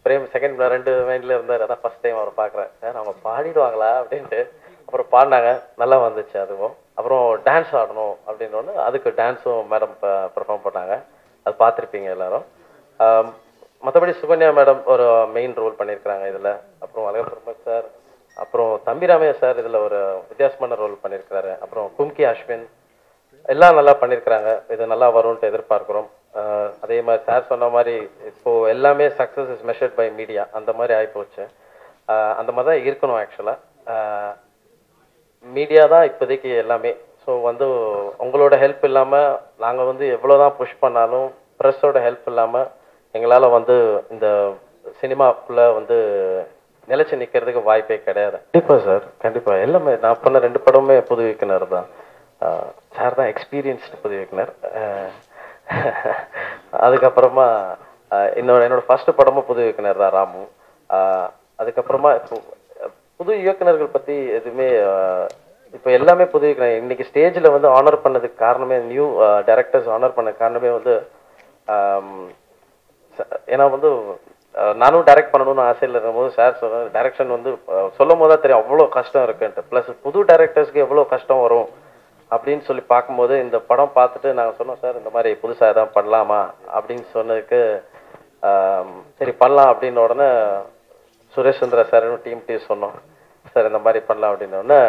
பிரேம் செகண்ட் 2 மைண்டில் இருந்தார். அதான் ஃபர்ஸ்ட் டைம் அவர் பார்க்குறேன், சார் அவங்க பாடிடுவாங்களா அப்படின்ட்டு. அப்புறம் பாடினாங்க, நல்லா வந்துச்சு அதுவும். அப்புறம் டான்ஸ் ஆடணும் அப்படின்னோடனே அதுக்கு டான்ஸும் மேடம் பெர்ஃபார்ம் பண்ணாங்க. அது பார்த்துருப்பீங்க எல்லாரும். மற்றபடி சுகன்யா மேடம் ஒரு மெயின் ரோல் பண்ணியிருக்கிறாங்க இதில். அப்புறம் அழகப்பெருமாள் சார், அப்புறம் தம்பிராமையா சார் இதில் ஒரு வித்தியாசமான ரோல் பண்ணியிருக்கிறாரு. அப்புறம் கும்கி அஸ்வின், எல்லாம் நல்லா பண்ணியிருக்கிறாங்க. இது நல்லா வரும்ன்ட்டு எதிர்பார்க்குறோம். அதே மாதிரி சார் சொன்ன மாதிரி இப்போது எல்லாமே success is measured by media, அந்த மாதிரி ஆகிப்போச்சு. அந்த மாதிரி தான் இருக்கணும் ஆக்சுவலாக. மீடியா தான் இப்போதைக்கு எல்லாமே. ஸோ வந்து உங்களோட ஹெல்ப் இல்லாமல் நாங்கள் வந்து எவ்வளோ தான் புஷ் பண்ணாலும், ப்ரெஸ்ஸோட ஹெல்ப் இல்லாமல் எங்களால் வந்து இந்த சினிமாக்குள்ளே வந்து நிலைச்சி நிற்கிறதுக்கு வாய்ப்பே கிடையாது. கண்டிப்பாக சார், கண்டிப்பாக. எல்லாமே நான் பண்ண 2 படமுமே புது இயக்குனர் தான். சார் தான் எக்ஸ்பீரியன்ஸ்டு புது இயக்குனர். அதுக்கப்புறமா என்னோட ஃபர்ஸ்ட் படமும் புது இயக்குனர் தான், ராமு. அதுக்கப்புறமா இப்போ புது இயக்குனர்கள் பற்றி எதுவுமே இப்போ எல்லாமே புது இயக்குனர். இன்னைக்கு ஸ்டேஜில் வந்து ஆனர் பண்ணதுக்கு காரணமே, நியூ டைரக்டர்ஸ் ஆனர் பண்ண காரணமே வந்து, ஏன்னா வந்து நானும் டைரக்ட் பண்ணணும்னு ஆசையில் இருக்கும்போது சார் சொன்ன டைரக்ஷன் வந்து சொல்லும் போது தான் தெரியும் அவ்வளோ கஷ்டம் இருக்குன்ட்டு. ப்ளஸ் புது டைரக்டர்ஸ்க்கு எவ்வளோ கஷ்டம் வரும் அப்படின்னு சொல்லி பார்க்கும்போது இந்த படம் பார்த்துட்டு நாங்கள் சொன்னோம், சார் இந்த மாதிரி புதுசாக எதாவது பண்ணலாமா அப்படின்னு சொன்னதுக்கு சரி பண்ணலாம் அப்படின்னு உடனே சுரேஷ் சந்திரா சார் டீம் சொன்னோம், சார் இந்த மாதிரி பண்ணலாம் அப்படின்னோடனே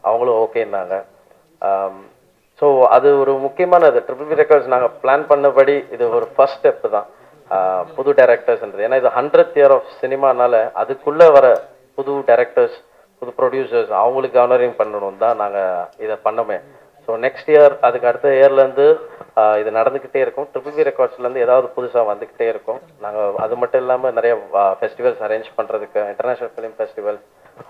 அவங்களும் ஓகேன்னாங்க. ஸோ அது ஒரு முக்கியமானது. ட்ரிபிள் ரெக்கார்ட்ஸ் நாங்கள் பிளான் பண்ணபடி இது ஒரு ஃபர்ஸ்ட் ஸ்டெப்பு தான் புது டைரக்டர்ஸ்ன்றது. ஏன்னா இது 100th இயர் ஆஃப் சினிமானால அதுக்குள்ளே வர புது டைரக்டர்ஸ், புது ப்ரொடியூசர்ஸ் அவங்களுக்கு ஆனரிங் பண்ணணும் தான் நாங்கள் இதை பண்ணோமே. ஸோ நெக்ஸ்ட் இயர், அதுக்கு அடுத்த இயர்லேருந்து இது நடந்துக்கிட்டே இருக்கும். ட்ரிபிள் ரெக்கார்ட்ஸ்லேருந்து ஏதாவது புதுசாக வந்துக்கிட்டே இருக்கும். நாங்கள் அது மட்டும் இல்லாமல் நிறைய ஃபெஸ்டிவல்ஸ் அரேஞ்ச் பண்ணுறதுக்கு, இன்டர்நேஷ்னல் ஃபிலிம் ஃபெஸ்டிவல்,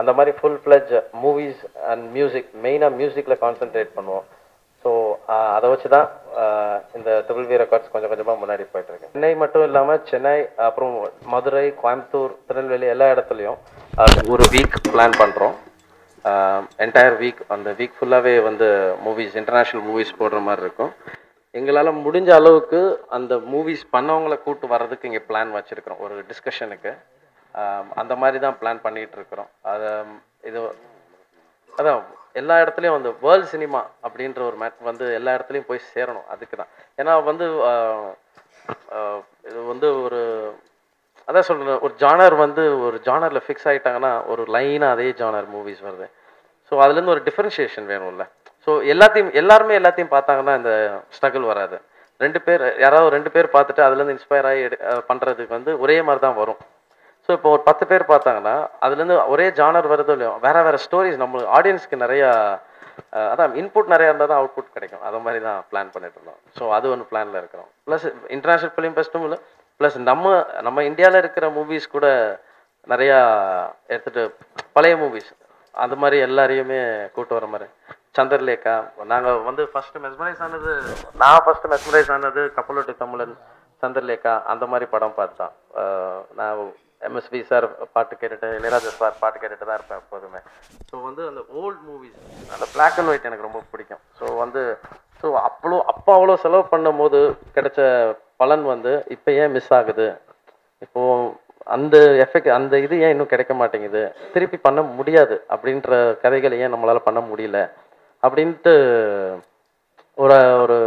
அந்த மாதிரி full fledge movies and music, மெயினாக மியூசிக்கில் கான்சென்ட்ரேட் பண்ணுவோம். ஸோ அதை வச்சு தான் இந்த ட்ரிபிள் ரெக்கார்ட்ஸ் கொஞ்சம் கொஞ்சமாக முன்னாடி போயிட்டுருக்கு. சென்னை மட்டும் இல்லாமல் சென்னை, அப்புறம் மதுரை, கோயம்புத்தூர், திருநெல்வேலி எல்லா இடத்துலையும் ஒரு வீக் பிளான் பண்ணுறோம். என்டையர் வீக், அந்த வீக் ஃபுல்லாகவே வந்து மூவிஸ், இன்டர்நேஷ்னல் மூவிஸ் போடுற மாதிரி இருக்கும். எங்களால் முடிஞ்ச அளவுக்கு அந்த மூவிஸ் பண்ணவங்களை கூட்டு வர்றதுக்கு இங்கே பிளான் வச்சுருக்கிறோம் ஒரு டிஸ்கஷனுக்கு. அந்த மாதிரி தான் பிளான் பண்ணிகிட்டு இருக்கிறோம். அதான் எல்லா இடத்துலையும் வந்து வேர்ல்டு சினிமா அப்படின்ற ஒரு மேட் வந்து எல்லா இடத்துலையும் போய் சேரணும். அதுக்கு தான். ஏன்னா வந்து இது வந்து ஒரு அதான் சொல்கிறேன், ஒரு ஜானர் வந்து ஒரு ஜானரில் ஃபிக்ஸ் ஆகிட்டாங்கன்னா ஒரு லைனாக அதே ஜானர் மூவிஸ் வருது. ஸோ அதுலேருந்து ஒரு டிஃப்ரென்ஷியேஷன் வேணும்ல. ஸோ எல்லாருமே எல்லாத்தையும் பார்த்தாங்கன்னா இந்த ஸ்ட்ரகிள் வராது. யாராவது 2 பேர் பார்த்துட்டு அதுலேருந்து இன்ஸ்பயர் ஆகி பண்ணுறதுக்கு வந்து ஒரே மாதிரி தான் வரும். ஸோ இப்போ ஒரு 10 பேர் பார்த்தாங்கன்னா அதுலேருந்து ஒரே ஜானர் வருதோ இல்லையோ வேறு ஸ்டோரிஸ் நம்ம ஆடியன்ஸ்க்கு நிறையா அதான் இன்புட் நிறையா இருந்தால் தான் அவுட்புட் கிடைக்கும். அது மாதிரி தான் பிளான் பண்ணிட்டு இருந்தோம். ஸோ அது ஒன்று பிளானில் இருக்கிறோம். Plus international film festival plus நம்ம இந்தியாவில் இருக்கிற மூவிஸ் கூட நிறையா எடுத்துகிட்டு பழைய மூவிஸ் அது மாதிரி எல்லாரையுமே கூட்டு வர மாதிரி சந்திரலேகா நாங்கள் வந்து ஃபஸ்ட்டு மெஸ்மரைஸ் ஆனது கப்பலோட்டி தமிழன் சந்திரலேகா அந்த மாதிரி படம் பார்த்தோம். நான் எம்எஸ்வி சார் பாட்டு கேட்டுட்டு இளையராஜா சார் பாட்டு கேட்டுட்டு தான் இருப்பேன் எப்போதுமே. ஸோ வந்து அந்த ஓல்டு மூவிஸ் அந்த பிளாக் அண்ட் ஒயிட் எனக்கு ரொம்ப பிடிக்கும். ஸோ அப்போ அவ்வளோ செலவு பண்ணும் போது கிடைச்ச பலன் வந்து இப்போ ஏன் மிஸ் ஆகுது, இப்போது அந்த எஃபெக்ட் அந்த இது ஏன் இன்னும் கிடைக்க மாட்டேங்குது, திருப்பி பண்ண முடியாது அப்படின்ற கதைகளை ஏன் நம்மளால் பண்ண முடியல அப்படின்ட்டு ஒரு ஒரு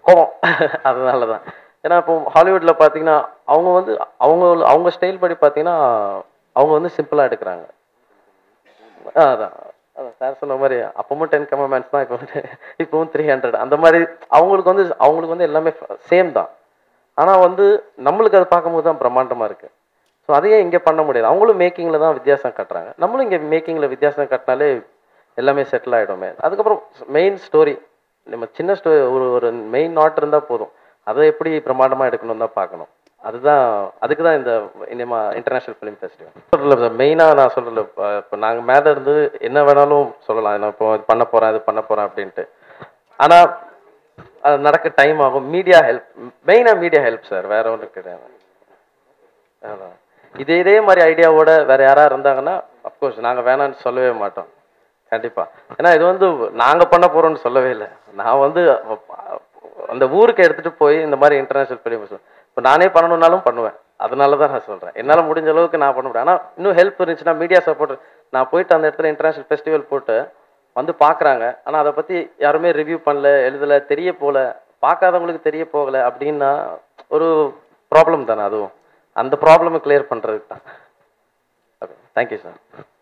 கோபம். அதனால தான். ஏன்னா இப்போ ஹாலிவுட்டில் பார்த்தீங்கன்னா அவங்க வந்து அவங்க ஸ்டைல் படி பார்த்தீங்கன்னா அவங்க வந்து சிம்பிளாக எடுக்கிறாங்க. அதான் சார் சொன்ன மாதிரி அப்பவும் 10 கமெண்ட்ஸ் தான், இப்போவும் 300 அந்த மாதிரி அவங்களுக்கு வந்து எல்லாமே சேம் தான். ஆனால் வந்து நம்மளுக்கு அதை பார்க்கும்போது தான் பிரம்மாண்டமாக இருக்குது. ஸோ அதையே இங்கே பண்ண முடியாது. அவங்களும் மேக்கிங்கில் தான் வித்தியாசம் காட்டுறாங்க, நம்மளும் இங்கே மேக்கிங்கில் வித்தியாசம் காட்டினாலே எல்லாமே செட்டில் ஆகிடுமே. அதுக்கப்புறம் மெயின் ஸ்டோரி நம்ம சின்ன ஸ்டோரி ஒரு மெயின் நாட் இருந்தால் போதும், அதை எப்படி பிரம்மாண்டமாக எடுக்கணும் தான் பார்க்கணும். அதுக்கு தான் இந்த இன்டர்நேஷ்னல் ஃபிலிம் ஃபெஸ்டிவல் சொல்லல சார். மெயினாக நான் சொல்லலை, இப்போ நாங்கள் மேலே இருந்து என்ன வேணாலும் சொல்லலாம், நான் இப்போ இது பண்ண போகிறேன் அப்படின்ட்டு. ஆனால் அது நடக்க டைம் ஆகும். மீடியா ஹெல்ப், மெயினாக மீடியா ஹெல்ப் சார், வேற ஒன்றும் கிடையாது. அதான் இதே மாதிரி ஐடியாவோட வேறு யாராக இருந்தாங்கன்னா அஃப்கோர்ஸ் நாங்கள் வேணான்னு சொல்லவே மாட்டோம் கண்டிப்பாக. ஏன்னா இது வந்து நாங்கள் பண்ண போகிறோன்னு சொல்லவே இல்லை. நான் வந்து அந்த ஊருக்கு எடுத்துகிட்டு போய் இந்த மாதிரி இன்டர்நேஷ்னல் ஃபிலிம் இப்போ நானே பண்ணணுன்னாலும் பண்ணுவேன். அதனால தான் நான் சொல்கிறேன், என்னால் முடிஞ்ச அளவுக்கு நான் பண்ண முடியும். ஆனால் இன்னும் ஹெல்ப் இருந்துச்சுன்னா மீடியா சப்போர்ட், நான் போயிட்டு அந்த இடத்துல இன்டர்நேஷ்னல் ஃபெஸ்டிவல் போட்டு வந்து பார்க்குறாங்க, ஆனால் அதை பற்றி யாருமே ரிவ்யூ பண்ணல, எழுதலை, தெரிய போகல, பார்க்காதவங்களுக்கு தெரிய போகலை அப்படின்னா ஒரு ப்ராப்ளம் தானே. அதுவும் அந்த ப்ராப்ளமை கிளியர் பண்ணுறதுக்கு தான். Okay, thank you sir.